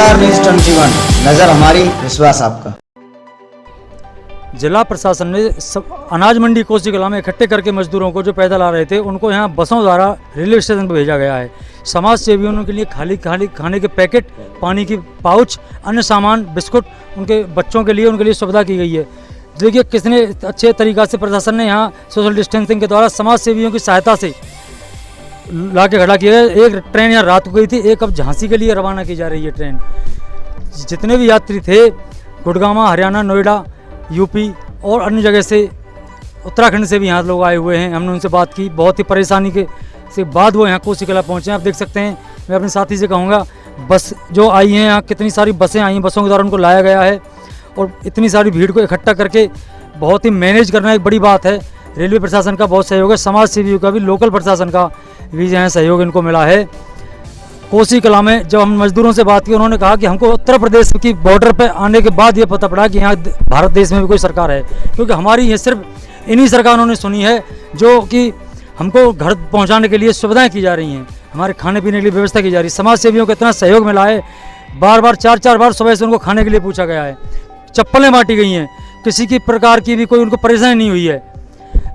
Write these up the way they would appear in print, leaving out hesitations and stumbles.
समाचार न्यूज 21, नजर हमारी, विश्वास आपका। जिला प्रशासन ने अनाज मंडी कोसी कला में इकट्ठे करके मजदूरों को जो पैदल आ रहे थे उनको यहाँ बसों द्वारा रेलवे स्टेशन पर भेजा गया है। समाज सेवियों के लिए खाने के पैकेट, पानी की पाउच, अन्य सामान, बिस्कुट उनके बच्चों के लिए सुविधा की गई है। देखिए कितने अच्छे तरीक़ा से प्रशासन ने यहाँ सोशल डिस्टेंसिंग के द्वारा समाज सेवियों की सहायता से ला के खड़ा किया है। एक ट्रेन यहाँ रात को गई थी, एक अब झांसी के लिए रवाना की जा रही है ट्रेन। जितने भी यात्री थे गुड़गांव, हरियाणा, नोएडा, यूपी और अन्य जगह से, उत्तराखंड से भी यहाँ लोग आए हुए हैं। हमने उनसे बात की, बहुत ही परेशानी से बाद वो यहाँ कोसी कला पहुँचे हैं। आप देख सकते हैं, मैं अपने साथी से कहूँगा बस जो आई हैं यहाँ, कितनी सारी बसें आई हैं, बसों के द्वारा उनको लाया गया है और इतनी सारी भीड़ को इकट्ठा करके बहुत ही मैनेज करना एक बड़ी बात है। रेलवे प्रशासन का बहुत सहयोग है, समाज सेवियों का भी, लोकल प्रशासन का भी यहाँ सहयोग इनको मिला है। कोसी कला में जब हम मजदूरों से बात की, उन्होंने कहा कि हमको उत्तर प्रदेश की बॉर्डर पे आने के बाद ये पता पड़ा कि यहाँ भारत देश में भी कोई सरकार है, क्योंकि हमारी ये सिर्फ इन्हीं सरकारों ने सुनी है जो कि हमको घर पहुँचाने के लिए सुविधाएँ की जा रही हैं, हमारे खाने पीने के लिए व्यवस्था की जा रही है। समाज सेवियों को इतना सहयोग मिला है, बार 4 बार सुबह से उनको खाने के लिए पूछा गया है, चप्पलें बांटी गई हैं, किसी की प्रकार की भी कोई उनको परेशानी नहीं हुई है।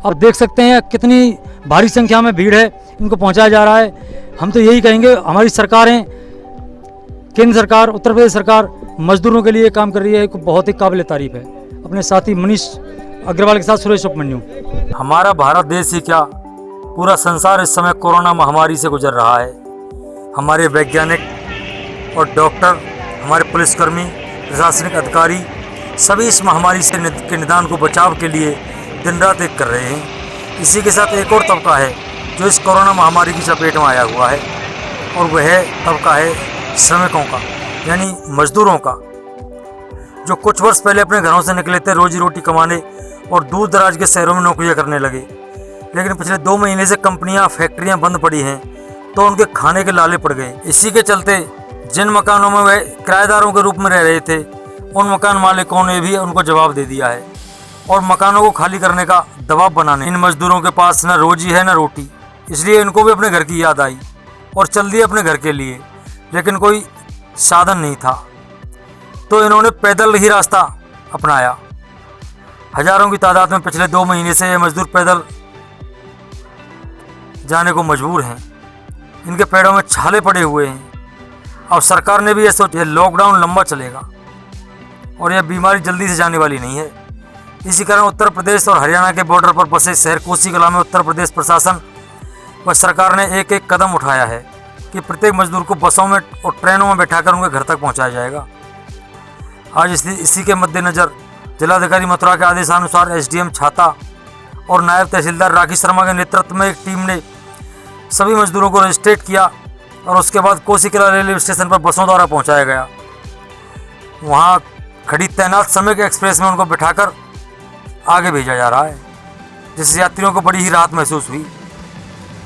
अब देख सकते हैं कितनी भारी संख्या में भीड़ है, इनको पहुंचाया जा रहा है। हम तो यही कहेंगे, हमारी सरकारें, केंद्र सरकार, उत्तर प्रदेश सरकार मजदूरों के लिए काम कर रही है, बहुत ही काबिल तारीफ है। अपने साथी मनीष अग्रवाल के साथ सुरेश उपमन्यु। हमारा भारत देश ही क्या, पूरा संसार इस समय कोरोना महामारी से गुजर रहा है। हमारे वैज्ञानिक और डॉक्टर, हमारे पुलिसकर्मी, प्रशासनिक अधिकारी सभी इस महामारी से के निदान को बचाव के लिए दिन रात एक कर रहे हैं। इसी के साथ एक और तबका है जो इस कोरोना महामारी की चपेट में आया हुआ है, और वह तबका है श्रमिकों का, यानी मजदूरों का, जो कुछ वर्ष पहले अपने घरों से निकले थे रोजी रोटी कमाने और दूर दराज के शहरों में नौकरियां करने लगे। लेकिन पिछले 2 महीने से कंपनियां, फैक्ट्रियां बंद पड़ी हैं, तो उनके खाने के लाले पड़ गए। इसी के चलते जिन मकानों में वह किराएदारों के रूप में रह रहे थे, उन मकान मालिकों ने भी उनको जवाब दे दिया है और मकानों को खाली करने का दबाव बनाने। इन मजदूरों के पास न रोजी है न रोटी, इसलिए इनको भी अपने घर की याद आई और चल दिए अपने घर के लिए, लेकिन कोई साधन नहीं था, तो इन्होंने पैदल ही रास्ता अपनाया। हजारों की तादाद में पिछले 2 महीने से ये मजदूर पैदल जाने को मजबूर हैं। इनके पैरों में छाले पड़े हुए हैं। अब सरकार ने भी ये सोचा, लॉकडाउन लंबा चलेगा और यह बीमारी जल्दी से जाने वाली नहीं है। इसी कारण उत्तर प्रदेश और हरियाणा के बॉर्डर पर बसे शहर कोसी कला में उत्तर प्रदेश प्रशासन व सरकार ने एक कदम उठाया है कि प्रत्येक मजदूर को बसों में और ट्रेनों में बैठाकर उनके घर तक पहुंचाया जाएगा। आज इसी के मद्देनज़र जिलाधिकारी मथुरा के आदेशानुसार एसडीएम छाता और नायब तहसीलदार राखी शर्मा के नेतृत्व में एक टीम ने सभी मजदूरों को रजिस्ट्रेट किया और उसके बाद कोसी कला रेलवे स्टेशन पर बसों द्वारा पहुँचाया गया। वहाँ खड़ी तैनात श्रमिक एक्सप्रेस में उनको बिठाकर आगे भेजा जा रहा है, जिससे यात्रियों को बड़ी ही राहत महसूस हुई।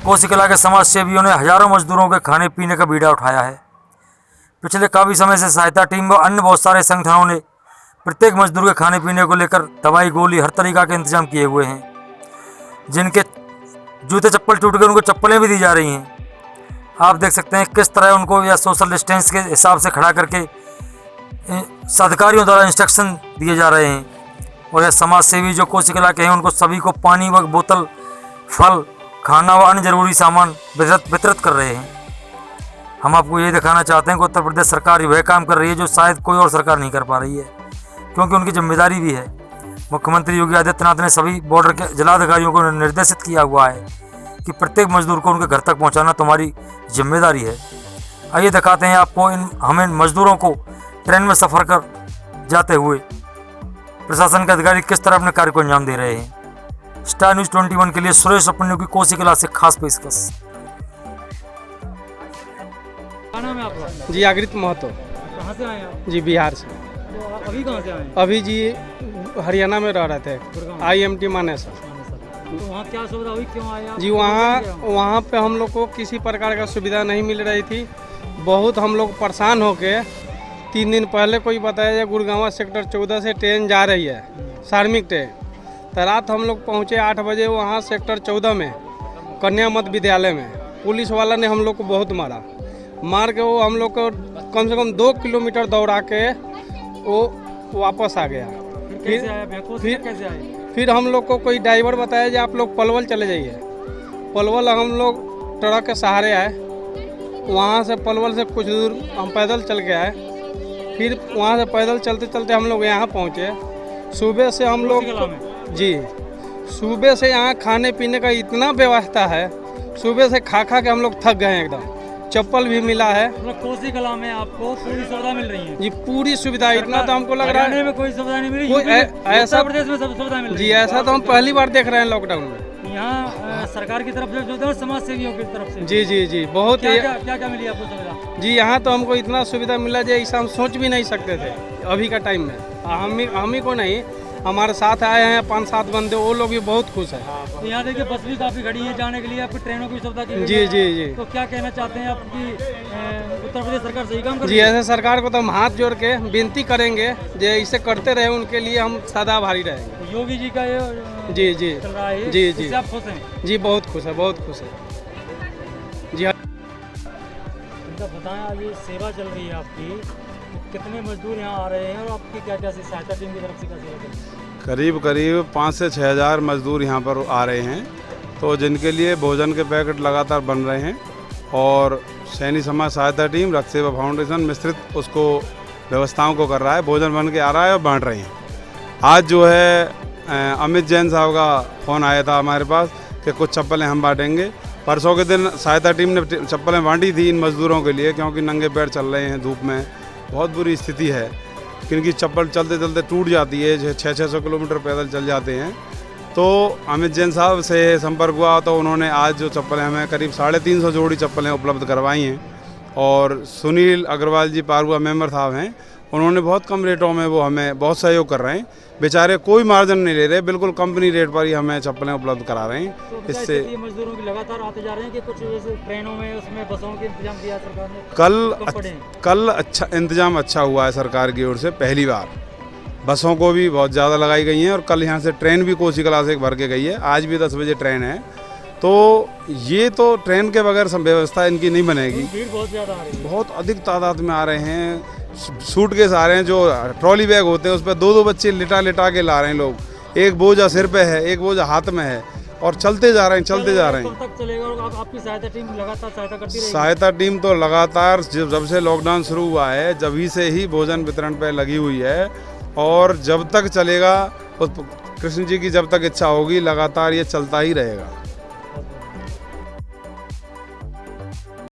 कोसी कला के समाज सेवियों ने हजारों मजदूरों के खाने पीने का बीड़ा उठाया है। पिछले काफ़ी समय से सहायता टीम व अन्य बहुत सारे संगठनों ने प्रत्येक मजदूर के खाने पीने को लेकर दवाई, गोली, हर तरीका के इंतजाम किए हुए हैं। जिनके जूते चप्पल टूट गए उनको चप्पलें भी दी जा रही हैं। आप देख सकते हैं किस तरह उनको या सोशल डिस्टेंस के हिसाब से खड़ा करके अधिकारियों द्वारा इंस्ट्रक्शन दिए जा रहे हैं। और यह समाज सेवी जो कोसी कला के हैं, उनको सभी को पानी व बोतल, फल, खाना व अन्य जरूरी सामान वितरित कर रहे हैं। हम आपको ये दिखाना चाहते हैं कि उत्तर प्रदेश सरकार वह काम कर रही है जो शायद कोई और सरकार नहीं कर पा रही है, क्योंकि उनकी जिम्मेदारी भी है। मुख्यमंत्री योगी आदित्यनाथ ने सभी बॉर्डर के जिलाधिकारियों को निर्देशित किया हुआ है कि प्रत्येक मजदूर को उनके घर तक पहुँचाना तुम्हारी जिम्मेदारी है। आइए दिखाते हैं आपको हम इन मजदूरों को ट्रेन में सफ़र कर जाते हुए प्रशासन के अधिकारी किस तरह अपने कार्य को अंजाम दे रहे हैं। स्टार न्यूज़ 21 के लिए सुरेश उपमन्यु की कोसी कला से खास पेशकश। क्या नाम है आपका? जी आगृत महतो। कहाँ से आए आप? जी बिहार से। तो अभी कहाँ से आए? अभी जी हरियाणा में रह रहे थे, IMT मानेसर। तो वहाँ क्या सुविधा हुई, क्यों आए आप? जी वहाँ पे हम लोग को किसी प्रकार का सुविधा नहीं मिल रही थी। बहुत हम लोग परेशान होके 3 दिन पहले कोई बताया गुड़गांव सेक्टर 14 से ट्रेन जा रही है, श्रमिक ट्रेन। तो रात हम लोग पहुँचे 8 बजे वहाँ सेक्टर 14 में कन्या मध्य विद्यालय में। पुलिस वाला ने हम लोग को बहुत मार के वो हम लोग को कम से कम 2 किलोमीटर दौड़ा के वो वापस आ गया। कैसे आया भैया? फिर- कैसे आए? फिर हम लोग को कोई ड्राइवर बताया कि आप लोग पलवल चले जाइए। पलवल हम लोग ट्रक के सहारे आए, वहाँ से पलवल से कुछ दूर हम पैदल चल के आए। फिर वहाँ से पैदल चलते चलते हम लोग यहाँ पहुँचे। सुबह से हम लोग कोसी कलां जी सुबह से यहाँ खाने पीने का इतना व्यवस्था है, सुबह से खा खा के हम लोग थक गए हैं एकदम। चप्पल भी मिला है मतलब कोसी कलां में आपको पूरी सुविधा मिल रही है? जी, पूरी सुविधा। इतना तो हमको लग रहा हरियाणा है में कोई सुविधा नहीं मिली, कोई यूपी में, ऐसा- उत्तर प्रदेश में सब सुविधा मिल रही जी, है। ऐसा तो हम पहली बार देख रहे हैं लॉकडाउन में। यहाँ सरकार की तरफ से जो और समाज सेवियों की तरफ से जी जी जी, बहुत क्या ही क्या क्या क्या मिली आपको सुविधा? जी, यहाँ तो हमको इतना सुविधा मिला जो ऐसा हम सोच भी नहीं सकते थे अभी का टाइम में। हम ही को नहीं, हमारे साथ आए हैं 5-7 बंदे, वो लोग भी बहुत खुश हैं। तो यहाँ देखिए बस भी काफ़ी खड़ी है जाने के लिए, आपकी ट्रेनों की सुविधा की गई जी है। जी जी तो क्या कहना चाहते हैं आपकी उत्तर प्रदेश सरकार सही काम कर जी, रही है? ऐसे सरकार को तो हम हाथ जोड़ के विनती करेंगे जो ऐसे करते रहे, उनके लिए हम सदा आभारी रहेंगे। तो योगी जी का ये जी जी चल रहा है, जी जी इससे आप खुश हैं? जी, बहुत खुश है, बहुत खुश है जी। इनका बताएं, आज ये सेवा चल रही है आपकी, तो कितने मजदूर यहाँ आ रहे हैं और आपकी क्या क्या सहायता टीम की तरफ से क्या सेवा चल रही है? करीब 5 से 6 हज़ार मज़दूर यहाँ पर आ रहे हैं, तो जिनके लिए भोजन के पैकेट लगातार बन रहे हैं और सैनी समाज सहायता टीम रक्त सेवा फाउंडेशन मिश्रित उसको व्यवस्थाओं को कर रहा है। भोजन बन के आ रहा है और बांट रहे हैं। आज जो है अमित जैन साहब का फ़ोन आया था हमारे पास कि कुछ चप्पलें हम बांटेंगे। परसों के दिन सहायता टीम ने चप्पलें बांटी थी इन मज़दूरों के लिए, क्योंकि नंगे पैर चल रहे हैं धूप में, बहुत बुरी स्थिति है। किनकी चप्पल चलते चलते टूट जाती है, 600-600 किलोमीटर पैदल चल जाते हैं। तो अमित जैन साहब से संपर्क हुआ तो उन्होंने आज जो चप्पलें हमें करीब 350 जोड़ी चप्पलें उपलब्ध करवाई हैं। और सुनील अग्रवाल जी पारुआ मेंबर साहब हैं, उन्होंने बहुत कम रेटों में वो हमें बहुत सहयोग कर रहे हैं। बेचारे कोई मार्जिन नहीं ले रहे, बिल्कुल कंपनी रेट पर ही हमें चप्पलें उपलब्ध करा रहे हैं। तो क्या इससे स्थिति है मजदूरों की लगातार आते जा रहे हैं कि कुछ जैसे ट्रेनों में उसमें बसों के इंतजाम किया है सरकार ने? कल अच्छा इंतजाम अच्छा हुआ है सरकार की ओर से, पहली बार बसों को भी बहुत ज़्यादा लगाई गई हैं और कल यहाँ से ट्रेन भी कोसी कलां से भर के गई है। आज भी 10 बजे ट्रेन है, तो ये तो ट्रेन के बगैर व्यवस्था इनकी नहीं बनेगी। भीड़ बहुत ज़्यादा आ रही है। बहुत अधिक तादाद में आ रहे हैं, सूटकेस आ रहे हैं, जो ट्रॉली बैग होते हैं उस पर 2-2 बच्चे लिटा के ला रहे हैं लोग। एक बोझा सिर पे है, एक बोझा हाथ में है और चलते जा रहे हैं। कब तक चलेगा और आपकी सहायता टीम लगातार सहायता करती रहेगी? सहायता टीम तो लगातार जब से लॉकडाउन शुरू हुआ है जब से ही भोजन वितरण पे लगी हुई है और जब तक चलेगा, कृष्ण जी की जब तक इच्छा होगी लगातार ये चलता ही रहेगा।